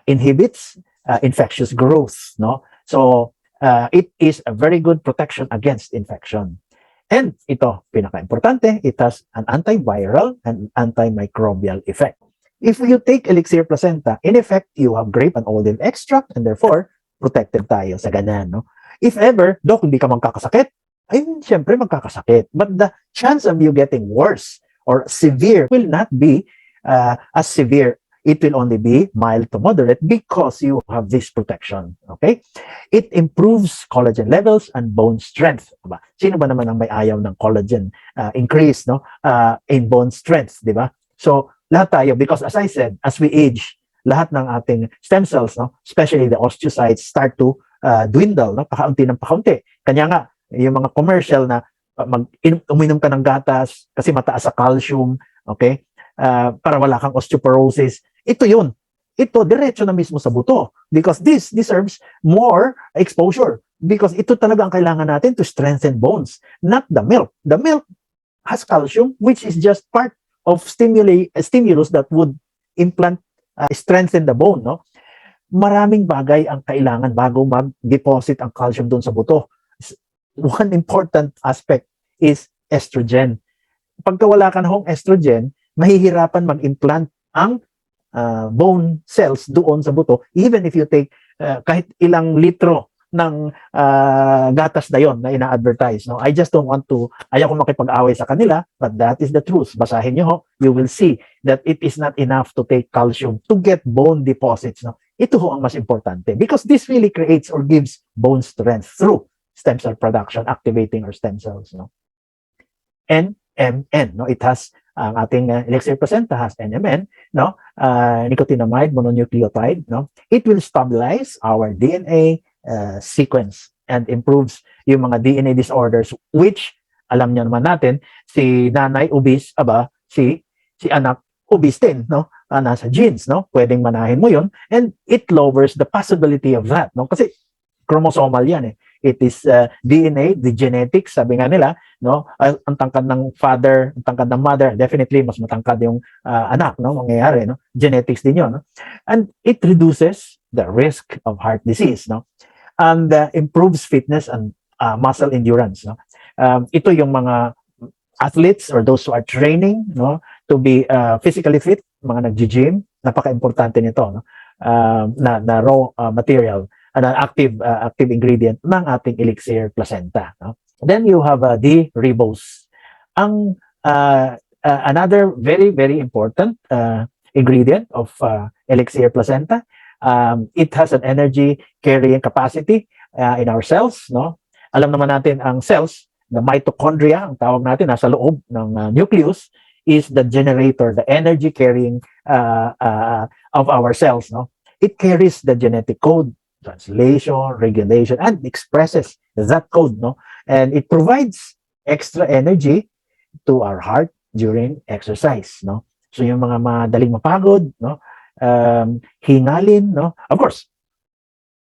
Speaker 1: inhibits infectious growth, no? So, it is a very good protection against infection. And ito, pinaka-importante, it has an antiviral and antimicrobial effect. If you take Elixir Placenta, in effect, you have grape and olive extract and therefore, protected tayo sa ganyan, no? If ever, Dok, hindi ka magkakasakit, ay, siyempre magkakasakit. But the chance of you getting worse or severe will not be as severe. It will only be mild to moderate because you have this protection. Okay? It improves collagen levels and bone strength. Diba? Sino ba naman ang may ayaw ng collagen increase, no? In bone strength, di ba? So, lahat tayo, because as I said, as we age, lahat ng ating stem cells, no? Especially the osteocytes, start to dwindle, no? Pakaunti ng pakaunti. Kanya nga, yung mga commercial na uminom ka ng gatas kasi mataas sa calcium, okay? Para wala kang osteoporosis. Ito yun. Ito, diretso na mismo sa buto. Because this deserves more exposure. Because ito talaga ang kailangan natin to strengthen bones, not the milk. The milk has calcium, which is just part of stimulus that would strengthen the bone, no? Maraming bagay ang kailangan bago mag-deposit ang calcium doon sa buto. One important aspect is estrogen. Pagka wala ka na hong estrogen, mahihirapan mag-implant ang bone cells doon sa buto, even if you take kahit ilang litro ng gatas na yon na ina-advertise. No? I just don't want to, ayaw ko makipag-away sa kanila, but that is the truth. Basahin nyo ho, you will see that it is not enough to take calcium to get bone deposits. No? Ito ho ang mas importante because this really creates or gives bone strength through stem cell production, activating our stem cells. No? NMN, no? It has ang ating Elixir Placenta has NMN, no? Nicotinamide mononucleotide, no? It will stabilize our DNA sequence and improves yung mga DNA disorders which alam niyo naman natin si nanay obese, si anak obese din, no? Nasa genes, no? Pwedeng manahin mo yun and it lowers the possibility of that, no? Kasi chromosomal yan eh. It is DNA, the genetics, sabi nga nila, no? Ang tangkad ng father, ang tangkad ng mother, definitely mas matangkad yung anak, no? Mangyayari, no? Genetics din yun, no? And it reduces the risk of heart disease, no? And improves fitness and muscle endurance, no? Ito yung mga athletes or those who are training, no, to be physically fit, mga nag-gym, napaka-importante nito, no? Na raw material, an active ingredient ng ating Elixir Placenta, no? Then you have the ribose. Ang another very very important ingredient of Elixir Placenta, it has an energy carrying capacity in our cells, no? Alam naman natin ang cells, the mitochondria, ang tawag natin nasa loob ng nucleus, is the generator, the energy carrying of our cells, no? It carries the genetic code, translation, regulation, and expresses that code, no? And it provides extra energy to our heart during exercise, no? So yung mga madaling mapagod, no? Hingalin, no? Of course,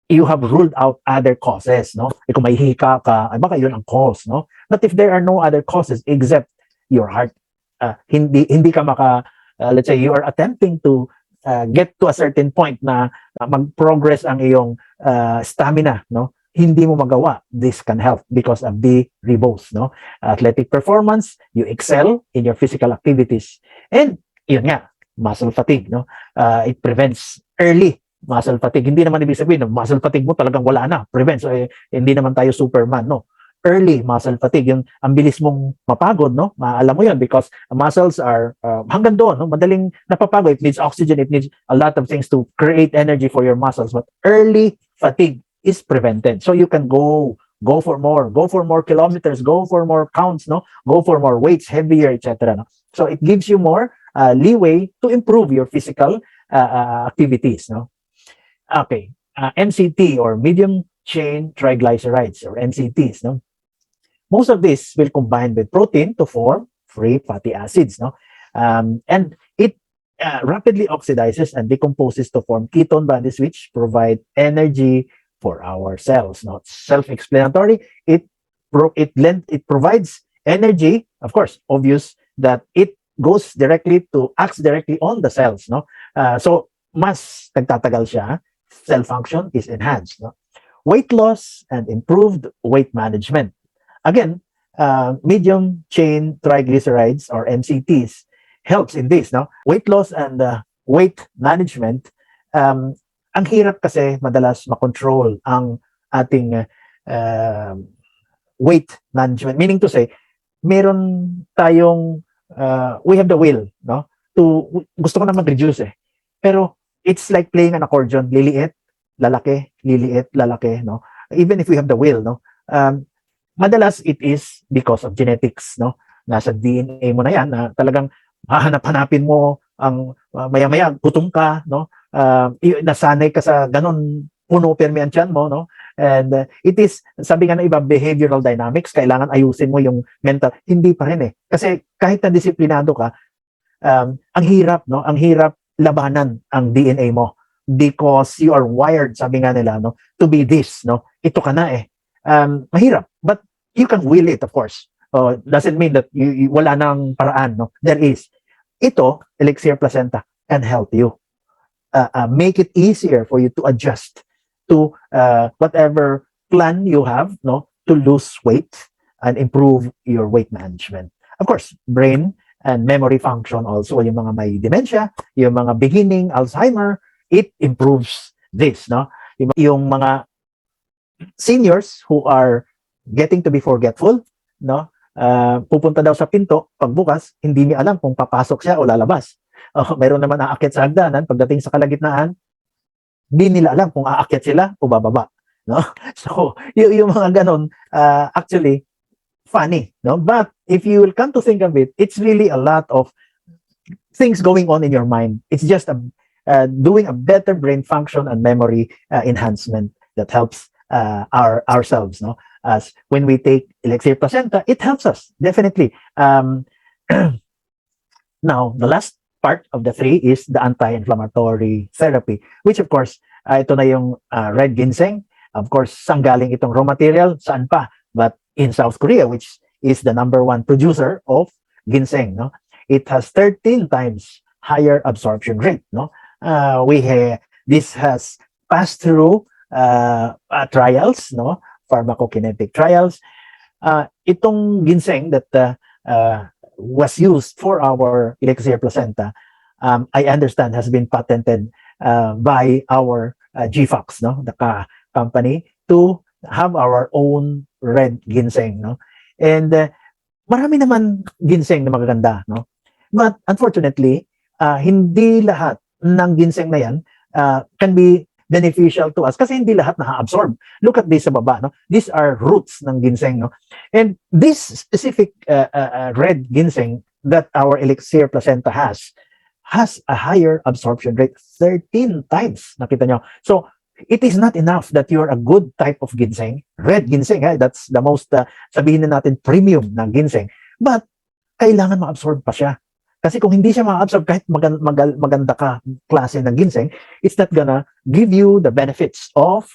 Speaker 1: you have ruled out other causes, no? Eh, kung may hika ka, ay baka yun ang cause, no? But if there are no other causes except your heart, hindi ka let's say you are attempting to get to a certain point na mag-progress ang iyong stamina, no? Hindi mo magawa. This can help because of the ribose, no? Athletic performance, you excel in your physical activities. And yun nga, muscle fatigue, no? It prevents early muscle fatigue. Hindi naman ibig sabihin na muscle fatigue mo talagang wala na. Prevents. Hindi naman tayo Superman, no? Early muscle fatigue, yung ang bilis mong mapagod, no? Alam mo yun because muscles are hanggang doon, no? Madaling napapagod. It needs oxygen, it needs a lot of things to create energy for your muscles. But early fatigue is prevented. So you can go for more kilometers, go for more counts, no? Go for more weights, heavier, etc. No? So it gives you more leeway to improve your physical activities, no? Okay, MCT or medium chain triglycerides or MCTs, no? Most of this will combine with protein to form free fatty acids, no? And it rapidly oxidizes and decomposes to form ketone bodies, which provide energy for our cells. No, it's self-explanatory. It provides energy. Of course, obvious that it acts directly on the cells. No, so mas nagtatagal siya. Cell function is enhanced. No? Weight loss and improved weight management. Again, medium chain triglycerides or MCTs helps in this. No? Weight loss and weight management, ang hirap kasi madalas makontrol ang ating weight management. Meaning to say, meron tayong, we have the will, no? Gusto ko na mag-reduce eh. Pero it's like playing an accordion, liliit, lalaki, no? Even if we have the will, no? Madalas it is because of genetics, no? Nasa DNA mo na yan, na talagang hahanap-hanapin mo ang maya-maya, gutom ka, no? Nasanay ka sa ganun, puno permi ang tiyan mo, no? And it is, sabi nga na iba, behavioral dynamics, kailangan ayusin mo yung mental. Hindi pa rin eh. Kasi kahit na disiplinado ka, ang hirap, no? Ang hirap labanan ang DNA mo because you are wired, sabi nga nila, no? To be this, no? Ito ka na eh. Mahirap. But you can will it, of course. Doesn't mean that wala nang paraan, no? There is. Ito, Elixir Placenta, can help you. Make it easier for you to adjust to whatever plan you have, no, to lose weight and improve your weight management. Of course, brain and memory function also, yung mga may dementia, yung mga beginning Alzheimer, it improves this, no? Yung mga seniors who are getting to be forgetful, no? Pupunta daw sa pinto, pagbukas, hindi niya alam kung papasok siya o lalabas. Mayroon naman aakyat sa hagdanan, pagdating sa kalagitnaan, hindi nila alam kung aakyat sila o bababa, no? So, yung mga ganon, actually, funny, no? But if you will come to think of it, it's really a lot of things going on in your mind. It's just doing a better brain function and memory enhancement that helps ourselves, no? As when we take Elixir Placenta, it helps us, definitely. Now, the last part of the three is the anti-inflammatory therapy, which of course, ito na yung red ginseng. Of course, saan galing itong raw material? Saan pa? But in South Korea, which is the #1 producer of ginseng, no? It has 13 times higher absorption rate, no? This has passed through trials, no? Pharmacokinetic trials. Itong ginseng that was used for our Elixir Placenta, I understand has been patented by our GFOX, no? The company, to have our own red ginseng, no? And marami naman ginseng na magaganda, no? But unfortunately, hindi lahat ng ginseng na yan can be beneficial to us kasi hindi lahat na-absorb. Look at this sa baba, no? These are roots ng ginseng, no? And this specific red ginseng that our Elixir Placenta has a higher absorption rate, 13 times. Nakita nyo? So, it is not enough that you're a good type of ginseng, red ginseng, that's the most, sabihin na natin, premium na ginseng. But, kailangan ma-absorb pa siya. Kasi kung hindi siya ma-absorb kahit maganda ka klase ng ginseng, it's not gonna give you the benefits of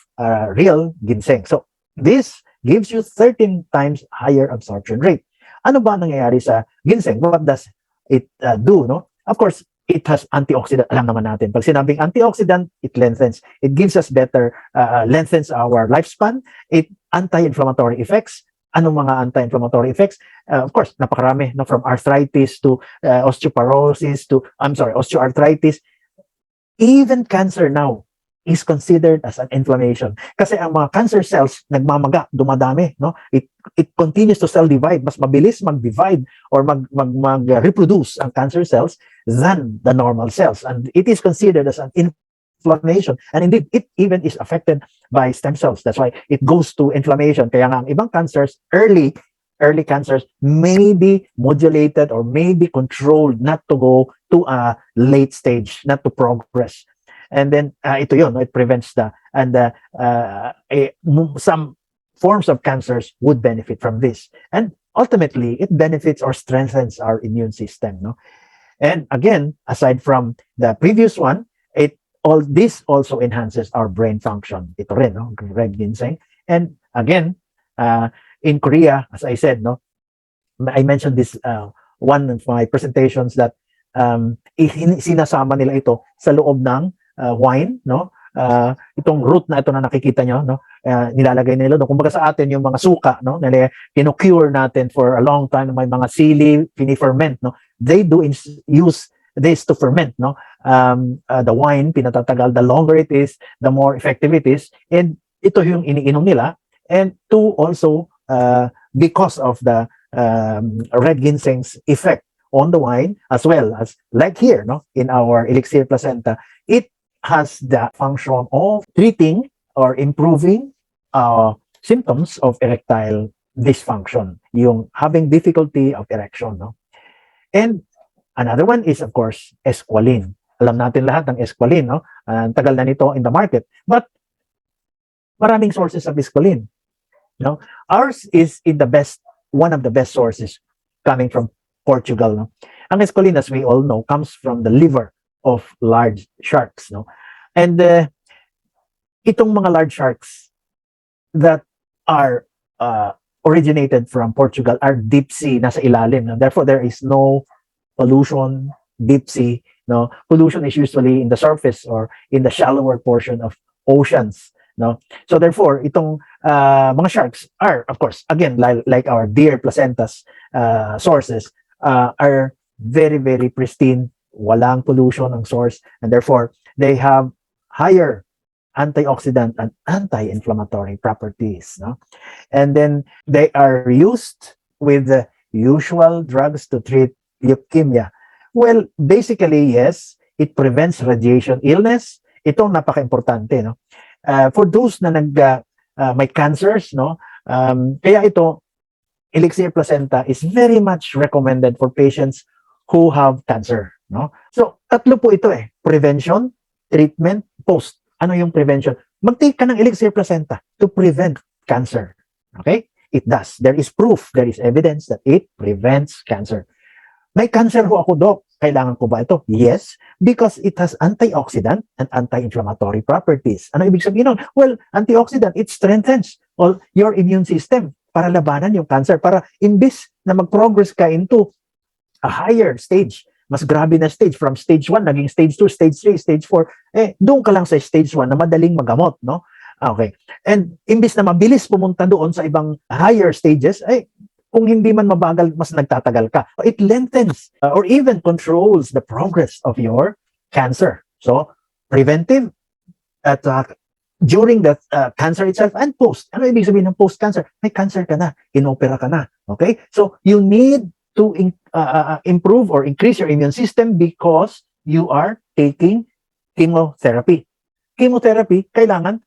Speaker 1: real ginseng. So this gives you 13 times higher absorption rate. Ano ba nangyayari sa ginseng? What does it do? No? Of course, it has antioxidant. Alam naman natin. Pag sinabing antioxidant, it lengthens. It gives us better, lengthens our lifespan. It anti-inflammatory effects. Anong mga anti-inflammatory effects? Of course, napakarami. No? From arthritis to osteoporosis to, osteoarthritis. Even cancer now is considered as an inflammation. Kasi ang mga cancer cells, nagmamaga, dumadami. No? It continues to cell divide. Mas mabilis mag-divide or mag-reproduce ang cancer cells than the normal cells. And it is considered as an inflammation. And indeed, it even is affected by stem cells. That's why it goes to inflammation. Kaya nga ang ibang cancers, early cancers may be modulated or may be controlled not to go to a late stage, not to progress. And then ito yun, it prevents some forms of cancers would benefit from this. And ultimately, it benefits or strengthens our immune system. No? And again, aside from the previous one, this also enhances our brain function. Ito rin, no? Red ginseng. And again, in Korea, as I said, no, I mentioned this one of my presentations that sinasama nila ito sa loob ng wine, no? Itong root na ito na nakikita nyo, no? Nilalagay nila doon. Kumbaga sa atin yung mga suka, no? Kinocure natin for a long time, may mga sili, fini-ferment, no? They do use this to ferment, no? The wine, pinatatagal, the longer it is, the more effective it is. And ito yung iniinom nila. And two, also, because of the red ginseng's effect on the wine, as well as, like here, no? In our elixir placenta, it has the function of treating or improving symptoms of erectile dysfunction, yung having difficulty of erection. No? And another one is, of course, esqualene. Alam natin lahat ng esqualene. No? Tagal na nito in the market. But maraming sources of esqualene. No? Ours is one of the best sources coming from Portugal. No? Ang esqualene, as we all know, comes from the liver of large sharks, no? And itong mga large sharks that are originated from Portugal are deep sea, nasa ilalim. No? Therefore, there is no pollution, deep sea. No? Pollution is usually in the surface or in the shallower portion of oceans. No? So therefore, itong mga sharks are, of course, again, like our deer placentas sources, are very, very pristine. Walang pollution ang source, and therefore they have higher antioxidant and anti-inflammatory properties. No? And then they are used with the usual drugs to treat leukemia. Well, basically, yes, it prevents radiation illness. Ito napaka-importante. No? For those na may cancers, no? Kaya ito, elixir placenta is very much recommended for patients who have cancer. No? So, tatlo po ito prevention, treatment, post. Ano yung prevention? Mag-take ka ng elixir placenta to prevent cancer. Okay? It does. There is proof, there is evidence that it prevents cancer. May cancer ho ako, Doc. Kailangan ko ba ito? Yes, because it has antioxidant and anti-inflammatory properties. Ano ibig sabihin nun? Well, antioxidant, it strengthens all your immune system para labanan yung cancer. Para imbis na mag-progress ka into a higher stage, mas grabe na stage, from stage 1, naging stage 2, stage 3, stage 4, doon ka lang sa stage 1 na madaling magamot, no? Okay. And imbis na mabilis pumunta doon sa ibang higher stages, kung hindi man mabagal, mas nagtatagal ka. It lengthens or even controls the progress of your cancer. So, preventive at during the cancer itself and post. Ano ibig sabihin ng post-cancer? May cancer ka na, inopera ka na. Okay? So, you need to improve or increase your immune system because you are taking chemotherapy. Chemotherapy, kailangan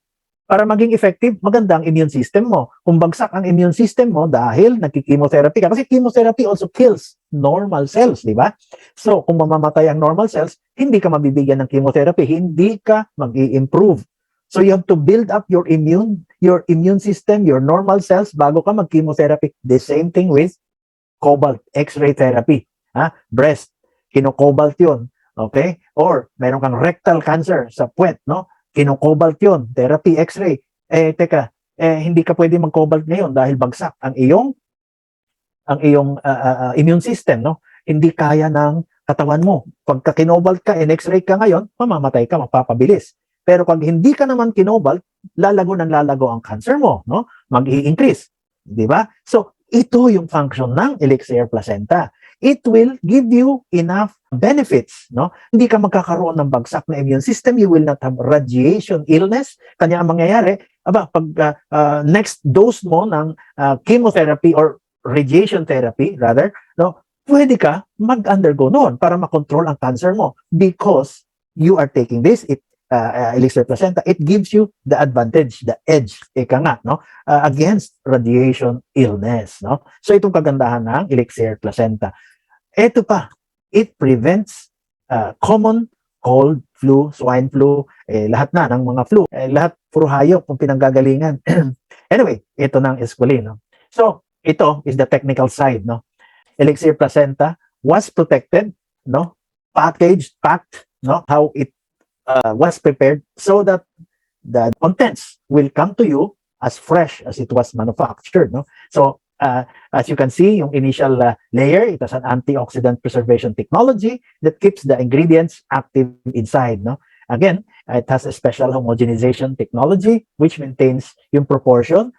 Speaker 1: para maging effective, maganda ang immune system mo. Kung bagsak ang immune system mo dahil nagki-chemotherapy ka. Kasi chemotherapy also kills normal cells, di ba? So, kung mamamatay ang normal cells, hindi ka mabibigyan ng chemotherapy, hindi ka mag-i-improve. So, you have to build up your immune system, your normal cells bago ka mag-chemotherapy. The same thing with cobalt X-ray therapy, breast kinokobalt yun. Okay? Or meron kang rectal cancer sa puwet, no? Kinokobalt yun, therapy, x-ray. Teka, hindi ka pwede mag-cobalt ngayon dahil bagsak ang iyong immune system, no? Hindi kaya ng katawan mo. Pagka kinobalt ka, in-x-ray ka ngayon, mamamatay ka, mapapabilis. Pero pag hindi ka naman kinobalt, lalago ng lalago ang cancer mo, no? Mag-i-increase, di ba? So, ito yung function ng Elixir Placenta. It will give you enough benefits, no? Hindi ka magkakaroon ng bagsak na immune system, you will not have radiation illness. Kanya ang mangyayari, pag next dose mo ng chemotherapy or radiation therapy rather, no, pwede ka mag-undergo noon para makontrol ang cancer mo because you are taking this, Elixir Placenta, it gives you the advantage, the edge, ika nga, no, against radiation illness, no. So itong kagandahan ng Elixir Placenta. Ito pa, it prevents common cold, flu, swine flu, lahat na ng mga flu, lahat puro hayop kung pinanggagalingan. Anyway, ito nang eskwalin, no. So ito is the technical side, no. Elixir Placenta was protected, no, packaged, packed, no, how it was prepared so that the contents will come to you as fresh as it was manufactured, no. So as you can see, yung initial layer, it has an antioxidant preservation technology that keeps the ingredients active inside, no. Again, it has a special homogenization technology which maintains yung proportion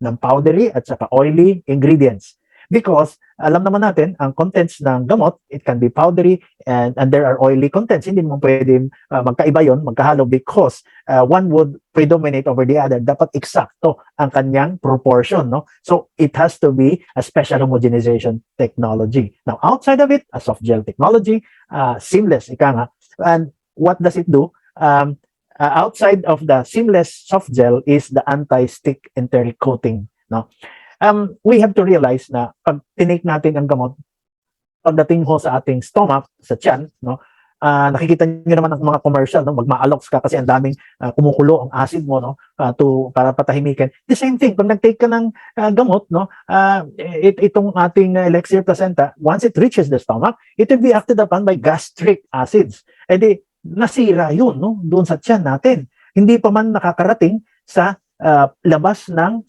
Speaker 1: ng powdery at saka oily ingredients. Because alam naman natin, ang contents ng gamot, it can be powdery and there are oily contents. Hindi mo pwede magkaiba yon, magkahalo because one would predominate over the other. Dapat eksakto ang kanyang proportion, no? So it has to be a special homogenization technology. Now, outside of it, a soft gel technology, seamless, ika nga. And what does it do? Outside of the seamless soft gel is the anti-stick enteric coating, no? We have to realize na pag tinake natin ang gamot, pagdating ho sa ating stomach, sa tiyan, no, nakikita niyo naman ang mga commercial, no, magma-alox ka kasi ang daming kumukulo ang acid mo, no, para patahimikin. The same thing, pag nag-take ka ng gamot, no, itong ating Elixir Placenta, once it reaches the stomach, it will be acted upon by gastric acids. E di, nasira yun, no, doon sa tiyan natin. Hindi pa man nakakarating sa labas ng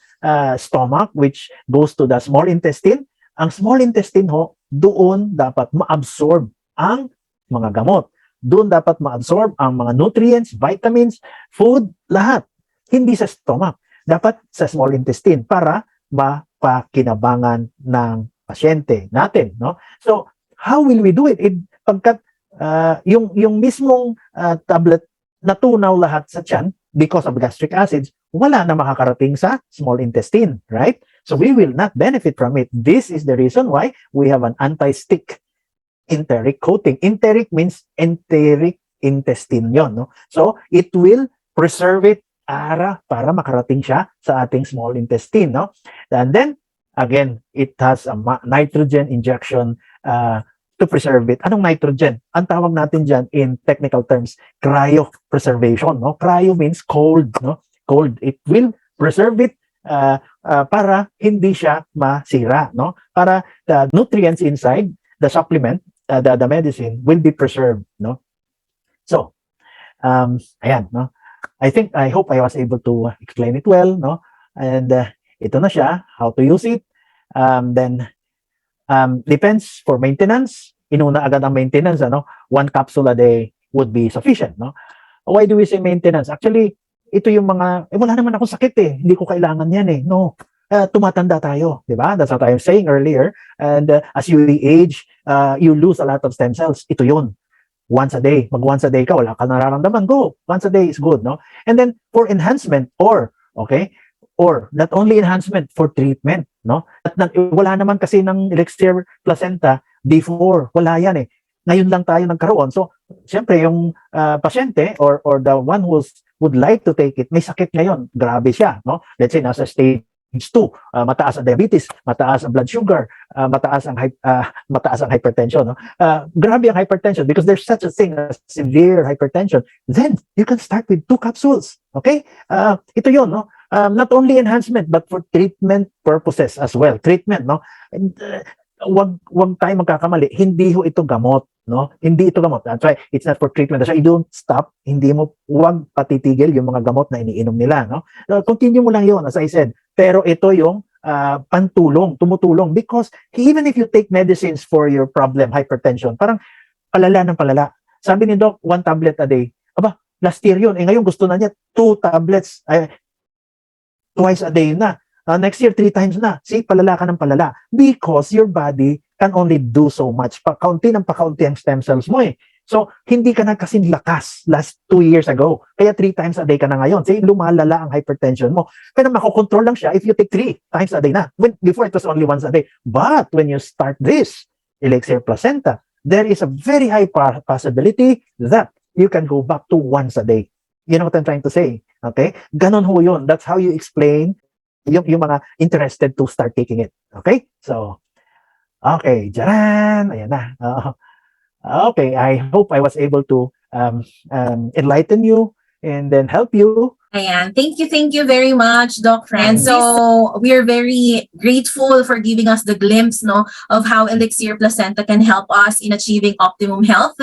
Speaker 1: stomach which goes to the small intestine. Ang small intestine ho, doon dapat ma-absorb ang mga gamot. Doon dapat ma-absorb ang mga nutrients, vitamins, food, lahat. Hindi sa stomach. Dapat sa small intestine para mapakinabangan ng pasyente natin, no? So, how will we do it? Pagkat yung mismong tablet natunaw lahat sa tiyan because of gastric acids, wala na makakarating sa small intestine, right? So we will not benefit from it. This is the reason why we have an anti-stick enteric coating. Enteric means enteric intestine yon, no? So it will preserve it para makarating siya sa ating small intestine, no? And then again, it has a nitrogen injection to preserve it. Anong nitrogen? Ang tawag natin dyan in technical terms, cryopreservation, no? Cryo means cold, no? Cold. It will preserve it para hindi siya masira, no? Para the nutrients inside the supplement, the medicine will be preserved, no? So, ayan, no? I hope I was able to explain it well, no? And ito na siya, how to use it. Then depends for maintenance. Inuna agad ang maintenance, ano? 1 capsule a day would be sufficient, no? Why do we say maintenance? Actually, ito yung mga, wala naman akong sakit eh. Hindi ko kailangan yan eh. No. Tumatanda tayo, di ba? That's what I was saying earlier. And as you age, you lose a lot of stem cells. Ito yun. Once a day. Once a day ka, wala ka nararamdaman. Go. Once a day is good, no? And then for enhancement or not only enhancement, for treatment, no? At wala naman kasi ng Elixir Placenta before. Wala yan eh. Ngayon lang tayo nagkaroon. So, siyempre, yung pasyente or the one who would like to take it, may sakit ngayon. Grabe siya, no? Let's say, nasa stage 2, mataas ang diabetes, mataas ang blood sugar, mataas ang hypertension, no? Grabe ang hypertension because there's such a thing as severe hypertension. Then, you can start with 2 capsules. Okay? Ito yun, no? Not only enhancement, but for treatment purposes as well. Treatment, no? And, wag tayo magkakamali. Hindi ho ito gamot. no? Hindi ito gamot. That's why it's not for treatment. That's why you don't stop. Hindi mo, huwag patitigil yung mga gamot na iniinom nila, no? Continue mo lang yun, as I said. Pero ito yung pantulong, tumutulong. Because even if you take medicines for your problem, hypertension, parang palala ng palala. Sabi ni Doc, 1 tablet a day. Aba, last year yun. Ngayon gusto na niya 2 tablets, twice a day na. Next year, 3 times na. See, palala ka ng palala. Because your body can only do so much. Pakaunti ng pakaunti ang stem cells mo eh. So, hindi ka na kasing lakas last 2 years ago. Kaya 3 times a day ka na ngayon. See, lumalala ang hypertension mo. Pero makokontrol lang siya if you take 3 times a day na. Before, it was only once a day. But when you start this, Elixir Placenta, there is a very high possibility that you can go back to once a day. You know what I'm trying to say? Okay? Ganon ho yun. That's how you explain yung mga interested to start taking it. Okay? So, okay. Jaran! Ayan na. Okay. I hope I was able to enlighten you and then help you.
Speaker 2: Ayan. Thank you very much, Doc Fran. So, we are very grateful for giving us the glimpse, no, of how Elixir Placenta can help us in achieving optimum health.